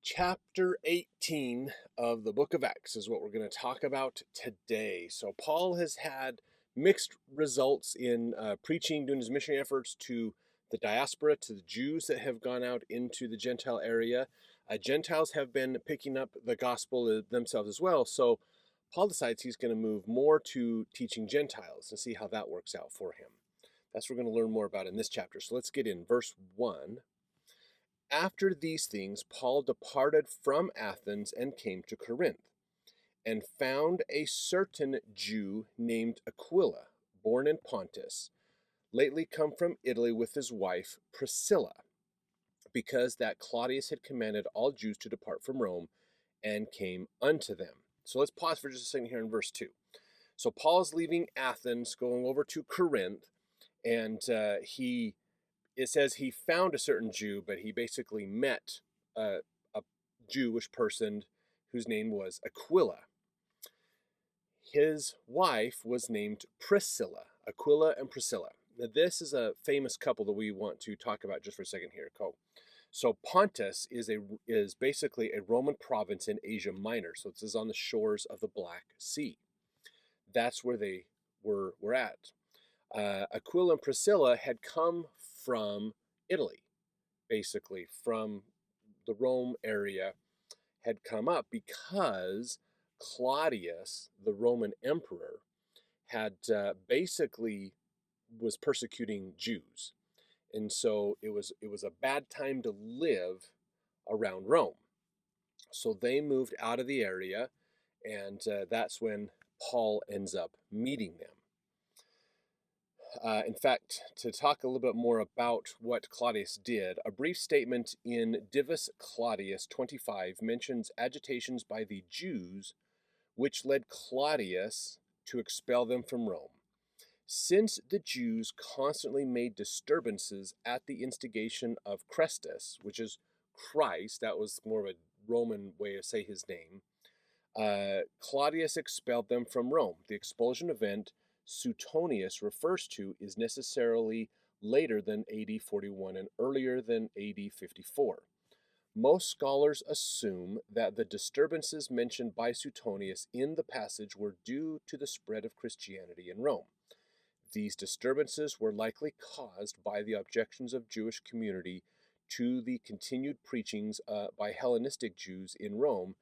Chapter 18 of the book of Acts is what we're going to talk about today. So, Paul has had mixed results in preaching, doing his missionary efforts to the diaspora, to the Jews that have gone out into the Gentile area. Gentiles have been picking up the gospel themselves as well. So, Paul decides he's going to move more to teaching Gentiles and see how that works out for him. That's what we're going to learn more about in this chapter. So, let's get in verse 1. After these things, Paul departed from Athens and came to Corinth, and found a certain Jew named Aquila, born in Pontus, lately come from Italy with his wife Priscilla, because that Claudius had commanded all Jews to depart from Rome, and came unto them. So let's pause for just a second here in verse 2. So Paul's leaving Athens, going over to Corinth, and it says he found a certain Jew, but he basically met a Jewish person whose name was Aquila. His wife was named Priscilla, Aquila and Priscilla. Now, this is a famous couple that we want to talk about just for a second here. So Pontus is basically a Roman province in Asia Minor. So this is on the shores of the Black Sea. That's where they were at. Aquila and Priscilla had come from Italy, basically from the Rome area, had come up because Claudius, the Roman emperor, had basically was persecuting Jews, and so it was a bad time to live around Rome. So they moved out of the area, and that's when Paul ends up meeting them. In fact, to talk a little bit more about what Claudius did, a brief statement in Divus Claudius 25 mentions agitations by the Jews, which led Claudius to expel them from Rome. Since the Jews constantly made disturbances at the instigation of Chrestus, which is Christ, that was more of a Roman way to say his name, Claudius expelled them from Rome. The expulsion event Suetonius refers to is necessarily later than AD 41 and earlier than AD 54. Most scholars assume that the disturbances mentioned by Suetonius in the passage were due to the spread of Christianity in Rome. These disturbances were likely caused by the objections of Jewish community to the continued preachings by Hellenistic Jews in Rome,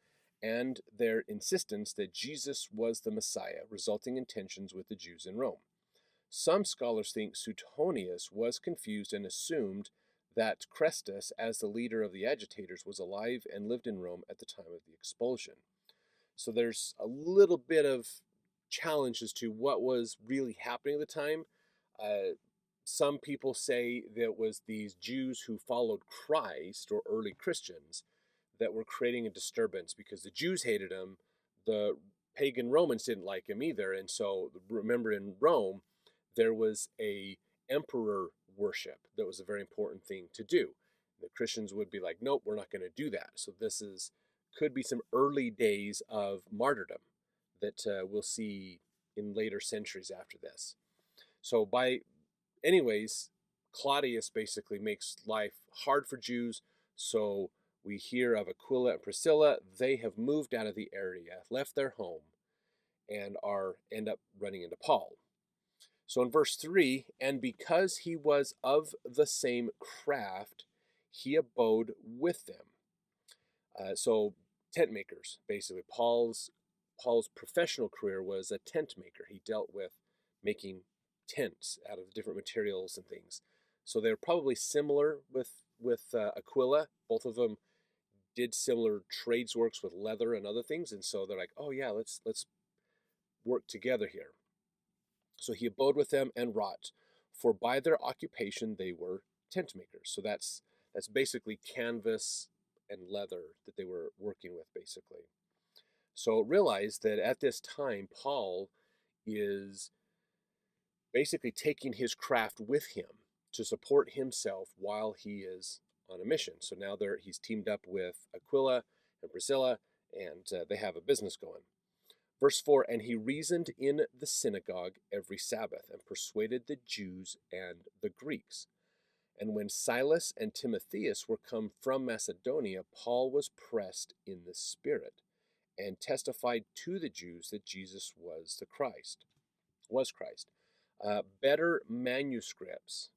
and their insistence that Jesus was the Messiah, resulting in tensions with the Jews in Rome. Some scholars think Suetonius was confused and assumed that Chrestus, as the leader of the agitators, was alive and lived in Rome at the time of the expulsion. So there's a little bit of challenge as to what was really happening at the time. Some people say that it was these Jews who followed Christ, or early Christians, that were creating a disturbance because the Jews hated him. The pagan Romans didn't like him either. And so remember, in Rome, there was a emperor worship that was a very important thing to do. The Christians would be like, nope, we're not going to do that. So this could be some early days of martyrdom that we'll see in later centuries after this. So anyways, Claudius basically makes life hard for Jews. So we hear of Aquila and Priscilla. They have moved out of the area, left their home, and end up running into Paul. So in verse 3, and because he was of the same craft, he abode with them. So tent makers, basically. Paul's professional career was a tent maker. He dealt with making tents out of different materials and things. So they're probably similar with Aquila. Both of them did similar trades works with leather and other things, and so they're like, oh yeah, let's work together here. So he abode with them and wrought, for by their occupation they were tent makers. So that's basically canvas and leather that they were working with, basically. So realize that at this time, Paul is basically taking his craft with him to support himself while he is on a mission. So now he's teamed up with Aquila and Priscilla, and they have a business going. Verse 4, and he reasoned in the synagogue every Sabbath and persuaded the Jews and the Greeks. And when Silas and Timotheus were come from Macedonia, Paul was pressed in the Spirit, and testified to the Jews that Jesus was Christ. Better manuscripts,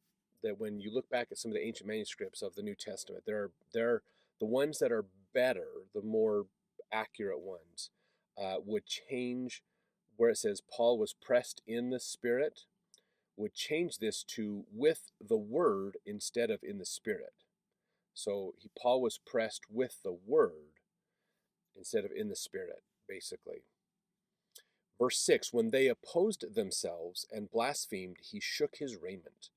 that when you look back at some of the ancient manuscripts of the New Testament, they're the ones that are better, the more accurate ones, would change where it says Paul was pressed in the Spirit, would change this to with the word instead of in the Spirit. So Paul was pressed with the word instead of in the Spirit, basically. Verse 6, when they opposed themselves and blasphemed, he shook his raiment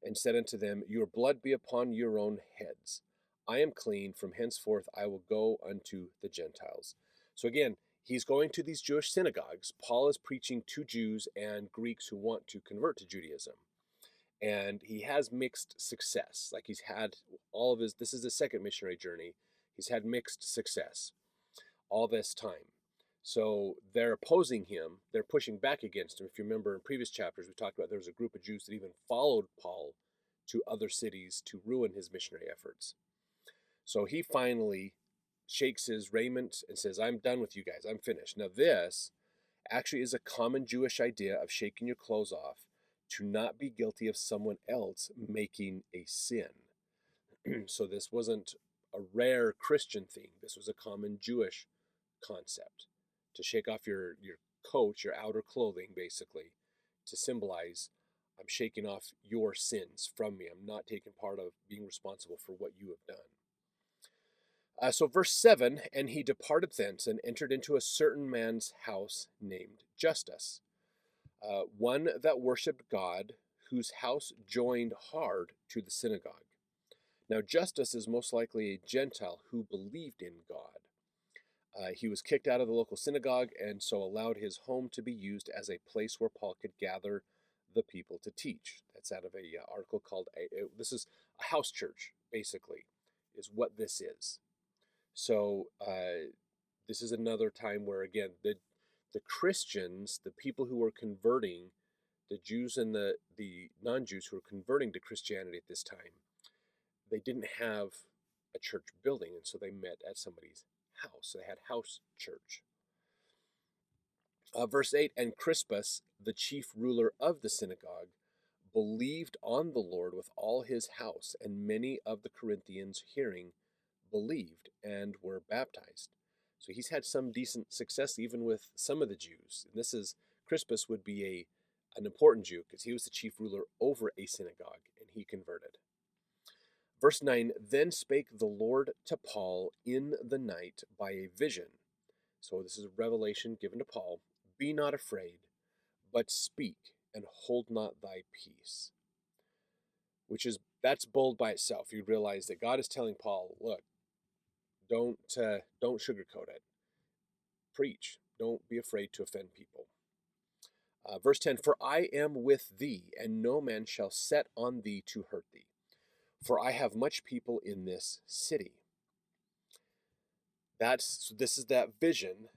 and said unto them, your blood be upon your own heads. I am clean, from henceforth I will go unto the Gentiles. So again, he's going to these Jewish synagogues. Paul is preaching to Jews and Greeks who want to convert to Judaism. And he has mixed success. Like he's had this is the second missionary journey. He's had mixed success all this time. So they're opposing him. They're pushing back against him. If you remember in previous chapters, we talked about there was a group of Jews that even followed Paul to other cities to ruin his missionary efforts. So he finally shakes his raiment and says, I'm done with you guys. I'm finished. Now this actually is a common Jewish idea of shaking your clothes off to not be guilty of someone else making a sin. So this wasn't a rare Christian thing. This was a common Jewish concept, to shake off your coat, your outer clothing, basically, to symbolize I'm shaking off your sins from me. I'm not taking part of being responsible for what you have done. So verse 7, and he departed thence and entered into a certain man's house named Justus, one that worshipped God, whose house joined hard to the synagogue. Now Justus is most likely a Gentile who believed in God. He was kicked out of the local synagogue and so allowed his home to be used as a place where Paul could gather the people to teach. That's out of a article called, this is a house church, basically, is what this is. So this is another time where, again, the Christians, the people who were converting, the Jews and the non-Jews who were converting to Christianity at this time, they didn't have a church building, and so they met at somebody's house. They had house church. Verse 8, and Crispus, the chief ruler of the synagogue, believed on the Lord with all his house, and many of the Corinthians hearing believed and were baptized. So he's had some decent success even with some of the Jews. And Crispus would be an important Jew because he was the chief ruler over a synagogue, and he converted. Verse 9, then spake the Lord to Paul in the night by a vision. So this is a revelation given to Paul. Be not afraid, but speak, and hold not thy peace. That's bold by itself. You realize that God is telling Paul, look, don't sugarcoat it. Preach. Don't be afraid to offend people. Verse 10, for I am with thee, and no man shall set on thee to hurt thee. For I have much people in this city. This is that vision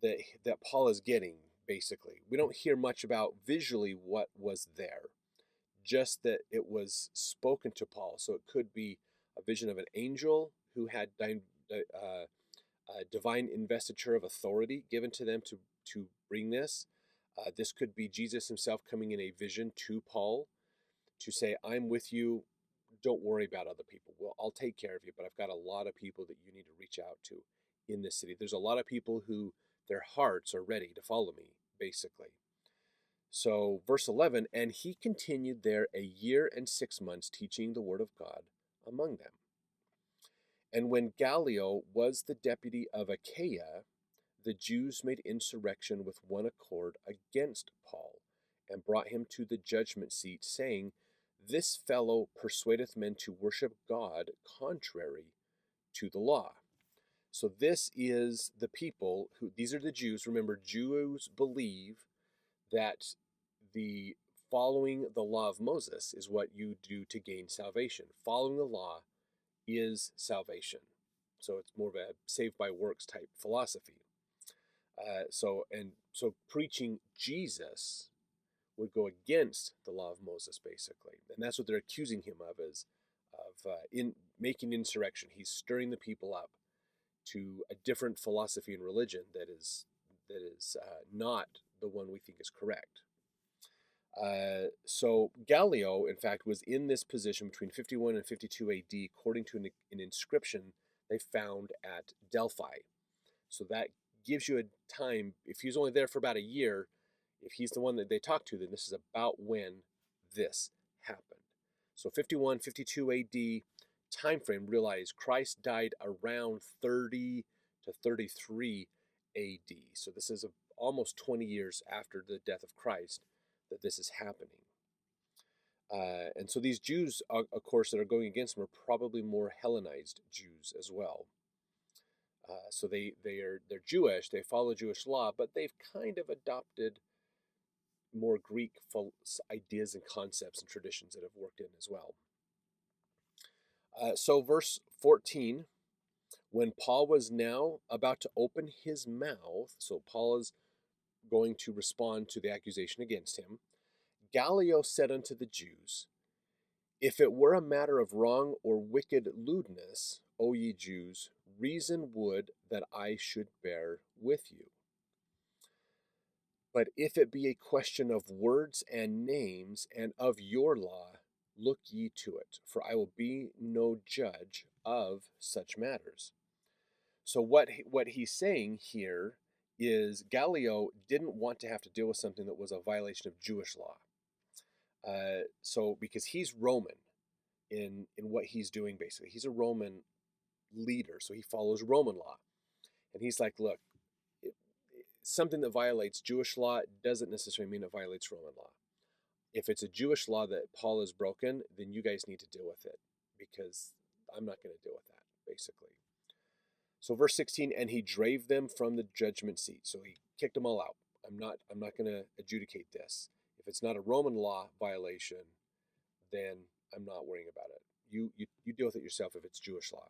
that Paul is getting, basically. We don't hear much about visually what was there, just that it was spoken to Paul. So it could be a vision of an angel who had divine investiture of authority given to them to bring this. This could be Jesus himself coming in a vision to Paul to say, I'm with you. Don't worry about other people. Well, I'll take care of you, but I've got a lot of people that you need to reach out to in this city. There's a lot of people who their hearts are ready to follow me, basically. So verse 11, and he continued there 1 year and 6 months, teaching the word of God among them. And when Gallio was the deputy of Achaia, the Jews made insurrection with one accord against Paul, and brought him to the judgment seat, saying, this fellow persuadeth men to worship God contrary to the law. So this is the people these are the Jews. Remember, Jews believe that the following the law of Moses is what you do to gain salvation. Following the law is salvation. So it's more of a saved by works type philosophy. So preaching Jesus would go against the law of Moses, basically. And that's what they're accusing him of, is in making insurrection. He's stirring the people up to a different philosophy and religion that is not the one we think is correct. So Gallio, in fact, was in this position between 51 and 52 AD, according to an inscription they found at Delphi. So that gives you a time. If he's only there for about a year, if he's the one that they talked to, then this is about when this happened. So 51, 52 AD time frame. Realize Christ died around 30 to 33 AD. So this is almost 20 years after the death of Christ that this is happening. And so these Jews, of course, that are going against him are probably more Hellenized Jews as well. So they're Jewish, they follow Jewish law, but they've kind of adopted more Greek ideas and concepts and traditions that have worked in as well. So verse 14, when Paul was now about to open his mouth, so Paul is going to respond to the accusation against him, Gallio said unto the Jews, if it were a matter of wrong or wicked lewdness, O ye Jews, reason would that I should bear with you. But if it be a question of words and names and of your law, look ye to it, for I will be no judge of such matters. So what he's saying here is Gallio didn't want to have to deal with something that was a violation of Jewish law. So because he's Roman in what he's doing, basically. He's a Roman leader, so he follows Roman law. And he's like, look, something that violates Jewish law doesn't necessarily mean it violates Roman law. If it's a Jewish law that Paul has broken, then you guys need to deal with it, because I'm not going to deal with that, basically. So verse 16, and he drave them from the judgment seat. So he kicked them all out. I'm not going to adjudicate this. If it's not a Roman law violation, then I'm not worrying about it. You deal with it yourself if it's Jewish law.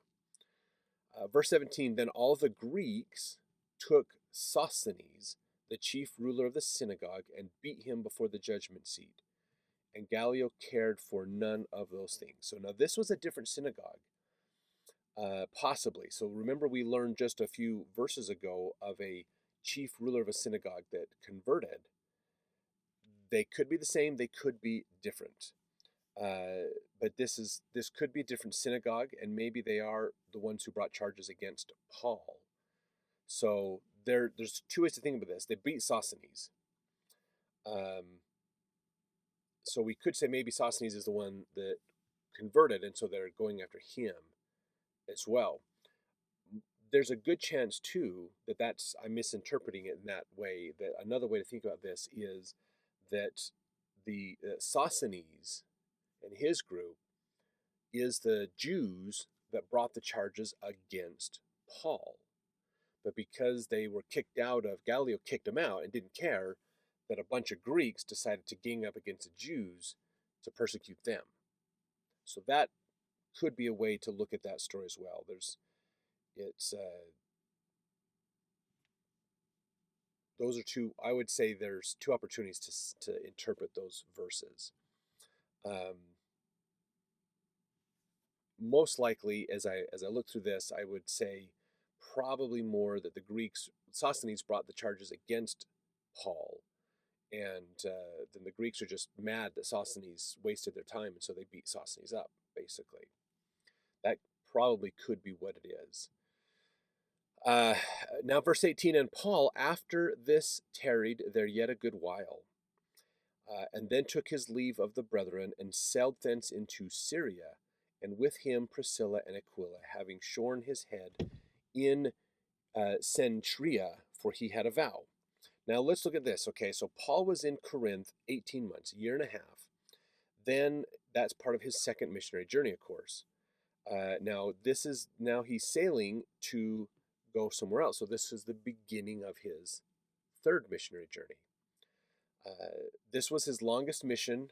Verse 17, then all the Greeks took Sosthenes, the chief ruler of the synagogue, and beat him before the judgment seat. And Gallio cared for none of those things. So now this was a different synagogue, possibly. So remember, we learned just a few verses ago of a chief ruler of a synagogue that converted. They could be the same, they could be different. But this could be a different synagogue, and maybe they are the ones who brought charges against Paul. So there's two ways to think about this. They beat Sosthenes. So we could say maybe Sosthenes is the one that converted, and so they're going after him as well. There's a good chance, too, that I'm misinterpreting it in that way. That another way to think about this is that the Sosthenes and his group is the Jews that brought the charges against Paul. But because they were kicked out of, Gallio kicked them out and didn't care, that a bunch of Greeks decided to gang up against the Jews to persecute them. So that could be a way to look at that story as well. Those are two, I would say there's two opportunities to interpret those verses. Most likely, as I look through this, I would say probably more that the Greeks, Sosthenes brought the charges against Paul, and then the Greeks are just mad that Sosthenes wasted their time, and so they beat Sosthenes up, basically. That probably could be what it is. Now verse 18, and Paul after this tarried there yet a good while, and then took his leave of the brethren, and sailed thence into Syria, and with him Priscilla and Aquila, having shorn his head in Centria, for he had a vow. Now let's look at this. Okay, so Paul was in Corinth 18 months, a year and a half. Then that's part of his second missionary journey, of course. Now he's sailing to go somewhere else. So this is the beginning of his third missionary journey. This was his longest mission,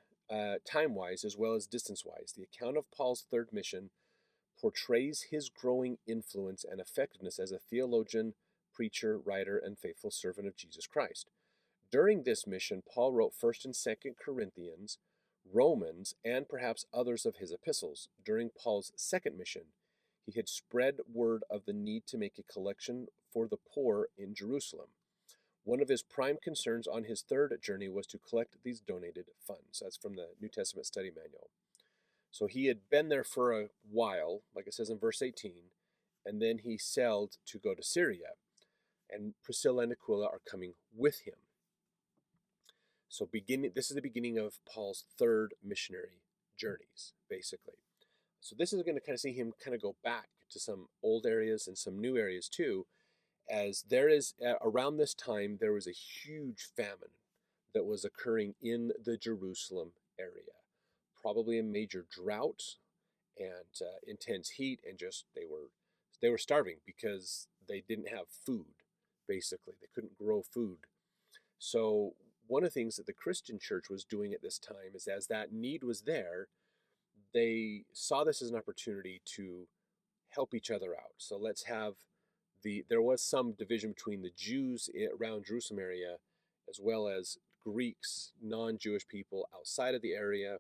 time-wise as well as distance-wise. The account of Paul's third mission portrays his growing influence and effectiveness as a theologian, preacher, writer, and faithful servant of Jesus Christ. During this mission, Paul wrote 1st and 2nd Corinthians, Romans, and perhaps others of his epistles. During Paul's second mission, he had spread word of the need to make a collection for the poor in Jerusalem. One of his prime concerns on his third journey was to collect these donated funds. That's from the New Testament Study Manual. So he had been there for a while, like it says in verse 18, and then he sailed to go to Syria, and Priscilla and Aquila are coming with him. So this is the beginning of Paul's third missionary journeys, basically. So this is going to kind of see him kind of go back to some old areas and some new areas too, as there is, around this time, there was a huge famine that was occurring in the Jerusalem area. Probably a major drought and intense heat, and just they were starving because they didn't have food, basically. They couldn't grow food. So one of the things that the Christian church was doing at this time is, as that need was there, they saw this as an opportunity to help each other out. So let's have there was some division between the Jews around Jerusalem area, as well as Greeks, non-Jewish people outside of the area,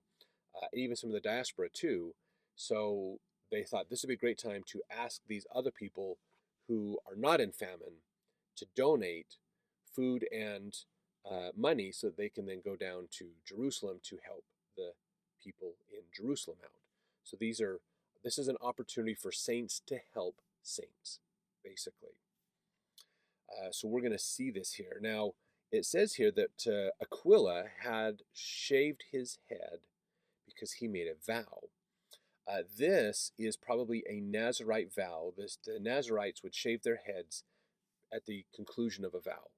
and even some of the diaspora too. So they thought this would be a great time to ask these other people who are not in famine to donate food and money, so that they can then go down to Jerusalem to help the people in Jerusalem out. So this is an opportunity for saints to help saints, basically. So we're going to see this here. Now, it says here that Aquila had shaved his head because he made a vow. This is probably a Nazirite vow. The Nazirites would shave their heads at the conclusion of a vow,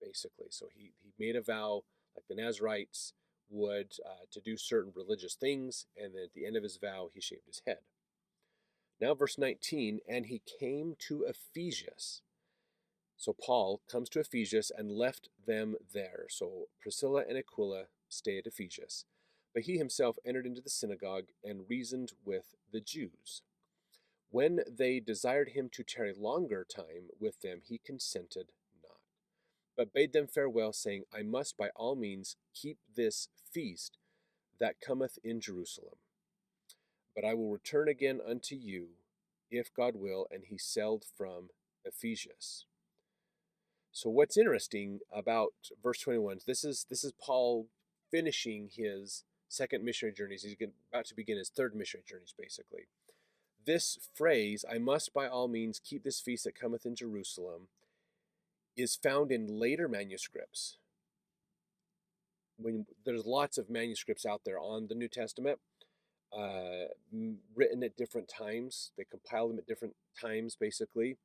basically. So he made a vow, like the Nazirites would, to do certain religious things, and then at the end of his vow, he shaved his head. Now, verse 19, and he came to Ephesus. So Paul comes to Ephesus and left them there. So Priscilla and Aquila stay at Ephesus. But he himself entered into the synagogue and reasoned with the Jews. When they desired him to tarry longer time with them, he consented not, but bade them farewell, saying, I must by all means keep this feast that cometh in Jerusalem. But I will return again unto you, if God will. And he sailed from Ephesus. So what's interesting about verse 21, this is Paul finishing his second missionary journeys. He's about to begin his third missionary journeys, basically. This phrase, I must by all means keep this feast that cometh in Jerusalem, is found in later manuscripts. There's lots of manuscripts out there on the New Testament, written at different times. They compile them at different times, basically.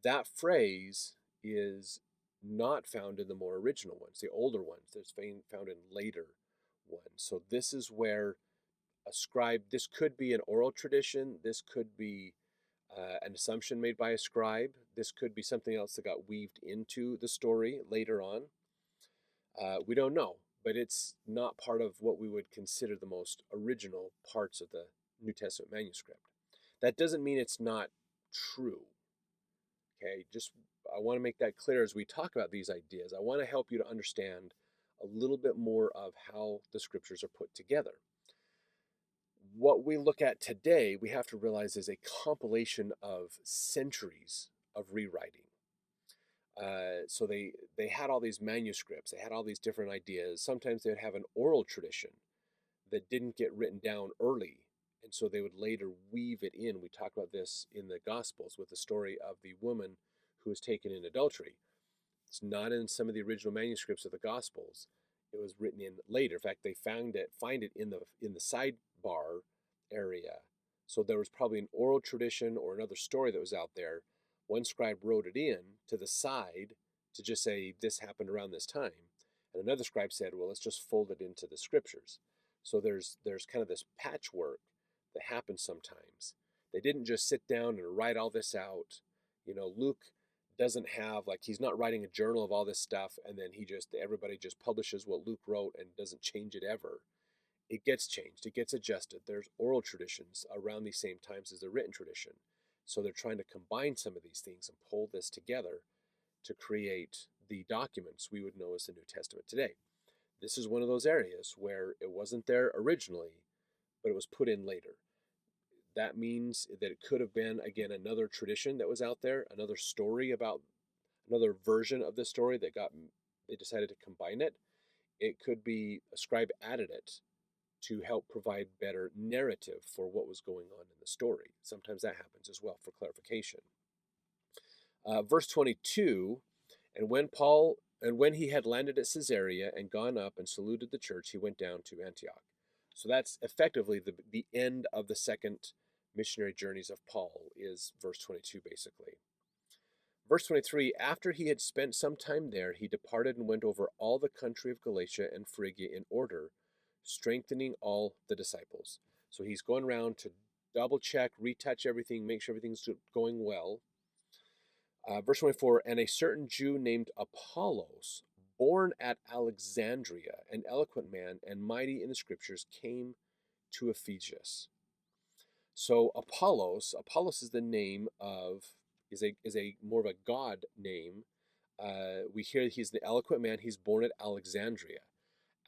That phrase is not found in the more original ones, the older ones. It's found in later ones. So this is where a scribe, this could be an oral tradition, this could be an assumption made by a scribe, this could be something else that got weaved into the story later on. We don't know, but it's not part of what we would consider the most original parts of the New Testament manuscript. That doesn't mean it's not true. Okay, I want to make that clear as we talk about these ideas. I want to help you to understand a little bit more of how the scriptures are put together. What we look at today, we have to realize, is a compilation of centuries of rewriting. So they had all these manuscripts, they had all these different ideas. Sometimes they would have an oral tradition that didn't get written down early, and so they would later weave it in. We talk about this in the Gospels with the story of the woman who was taken in adultery. It's not in some of the original manuscripts of the Gospels. It was written in later. In fact, they find it in the sidebar area. So there was probably an oral tradition or another story that was out there. One scribe wrote it in to the side to just say this happened around this time, and another scribe said, well, let's just fold it into the scriptures. So there's kind of this patchwork that happens sometimes. They didn't just sit down and write all this out. Luke doesn't have, like, he's not writing a journal of all this stuff and then everybody just publishes what Luke wrote and doesn't change it ever. It gets changed, it gets adjusted. There's oral traditions around these same times as the written tradition. So they're trying to combine some of these things and pull this together to create the documents we would know as the New Testament today. This is one of those areas where it wasn't there originally, but it was put in later. That means that it could have been, again, another tradition that was out there, another story about another version of this story they decided to combine it. It could be a scribe added it to help provide better narrative for what was going on in the story. Sometimes that happens as well for clarification. Verse 22, and when he had landed at Caesarea and gone up and saluted the church, he went down to Antioch. So that's effectively the end of the second missionary journeys of Paul, is verse 22 basically. Verse 23, after he had spent some time there, he departed and went over all the country of Galatia and Phrygia in order, strengthening all the disciples. So he's going around to double check, retouch everything, make sure everything's going well. Verse 24, and a certain Jew named Apollos, born at Alexandria, an eloquent man and mighty in the scriptures, came to Ephesus. So Apollos is the name of, is a more of a god name. We hear he's the eloquent man. He's born at Alexandria.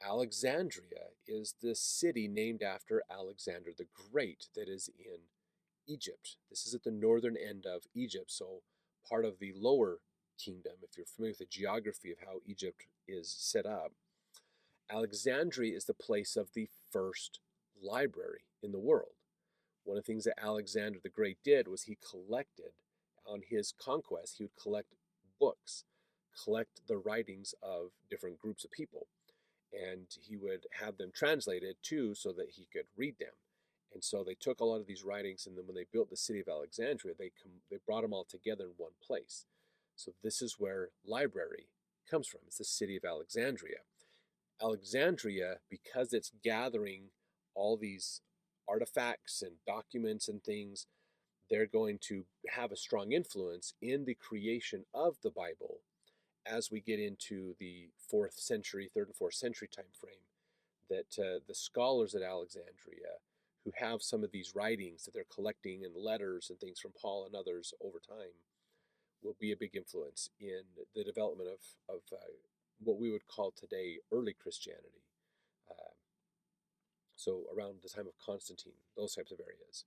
Alexandria is the city named after Alexander the Great that is in Egypt. This is at the northern end of Egypt, so part of the lower kingdom, if you're familiar with the geography of how Egypt is set up. Alexandria is the place of the first library in the world. One of the things that Alexander the Great did was he collected, on his conquest, he would collect books, collect the writings of different groups of people, and he would have them translated too so that he could read them. And so they took a lot of these writings, and then when they built the city of Alexandria, they brought them all together in one place. So this is where library comes from. It's the city of Alexandria. Alexandria, because it's gathering all these artifacts and documents and things, they're going to have a strong influence in the creation of the Bible as we get into the 3rd and 4th century time frame. That the scholars at Alexandria, who have some of these writings that they're collecting and letters and things from Paul and others over time, will be a big influence in the development of what we would call today early Christianity. So around the time of Constantine, those types of areas.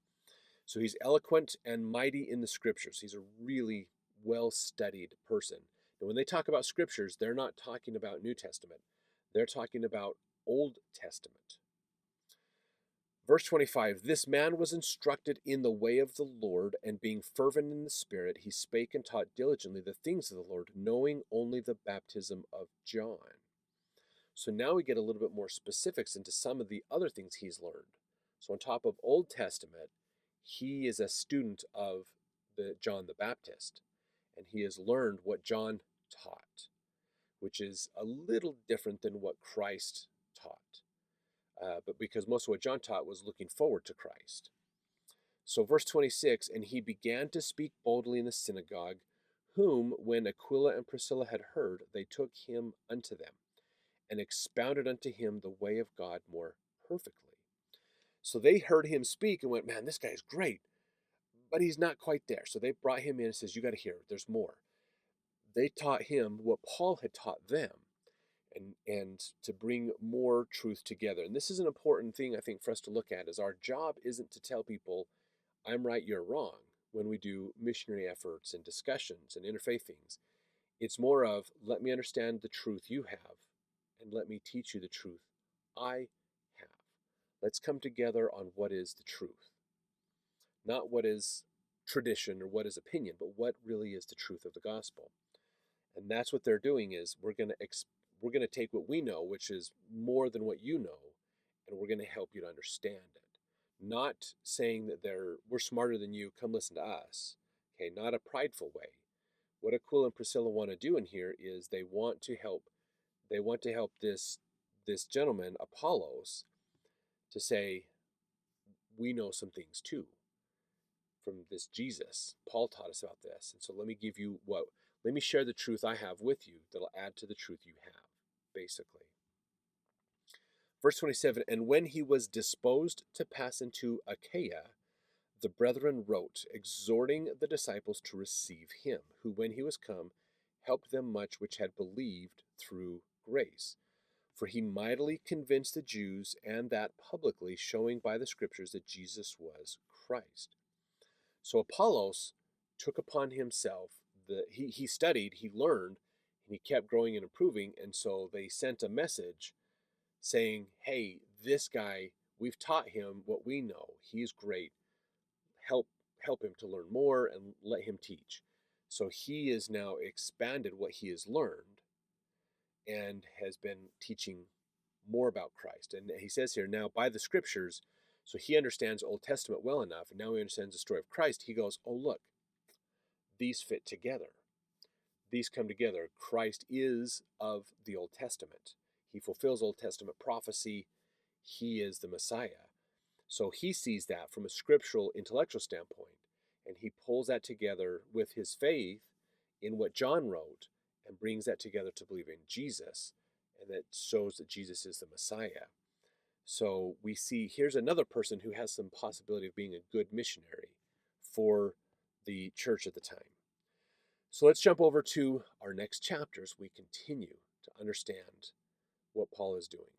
So he's eloquent and mighty in the scriptures. He's a really well-studied person. And when they talk about scriptures, they're not talking about New Testament. They're talking about Old Testament. Verse 25, this man was instructed in the way of the Lord, and being fervent in the Spirit, he spake and taught diligently the things of the Lord, knowing only the baptism of John. So now we get a little bit more specifics into some of the other things he's learned. So on top of Old Testament, he is a student of John the Baptist, and he has learned what John taught, which is a little different than what Christ taught. But because most of what John taught was looking forward to Christ. So verse 26, and he began to speak boldly in the synagogue, whom, when Aquila and Priscilla had heard, they took him unto them, and expounded unto him the way of God more perfectly. So they heard him speak and went, man, this guy's great, but he's not quite there. So they brought him in and says, you got to hear, there's more. They taught him what Paul had taught them, and to bring more truth together. And this is an important thing, I think, for us to look at, is our job isn't to tell people, I'm right, you're wrong, when we do missionary efforts and discussions and interfaith things. It's more of, let me understand the truth you have, and let me teach you the truth I have. Let's come together on what is the truth. Not what is tradition or what is opinion, but what really is the truth of the gospel. And that's what they're doing, is we're going to take what we know, which is more than what you know, and we're going to help you to understand it. Not saying that we're smarter than you, come listen to us. Okay, not a prideful way. What Aquila and Priscilla want to do in here is they want to help this gentleman, Apollos, to say, we know some things too from this Jesus. Paul taught us about this. And so let me share the truth I have with you that'll add to the truth you have, basically. Verse 27, and when he was disposed to pass into Achaia, the brethren wrote, exhorting the disciples to receive him, who when he was come, helped them much which had believed through grace. For he mightily convinced the Jews, and that publicly, showing by the scriptures that Jesus was Christ. So Apollos took upon himself he studied, he learned, and he kept growing and improving, and so they sent a message saying, hey, this guy, we've taught him what we know. He's great. Help him to learn more and let him teach. So he is now expanded what he has learned and has been teaching more about Christ. And he says here, now by the scriptures, so he understands Old Testament well enough, and now he understands the story of Christ. He goes, oh, look, these fit together. These come together. Christ is of the Old Testament. He fulfills Old Testament prophecy. He is the Messiah. So he sees that from a scriptural, intellectual standpoint, and he pulls that together with his faith in what John wrote and brings that together to believe in Jesus, and that shows that Jesus is the Messiah. So we see here's another person who has some possibility of being a good missionary for the church at the time. So let's jump over to our next chapters. We continue to understand what Paul is doing.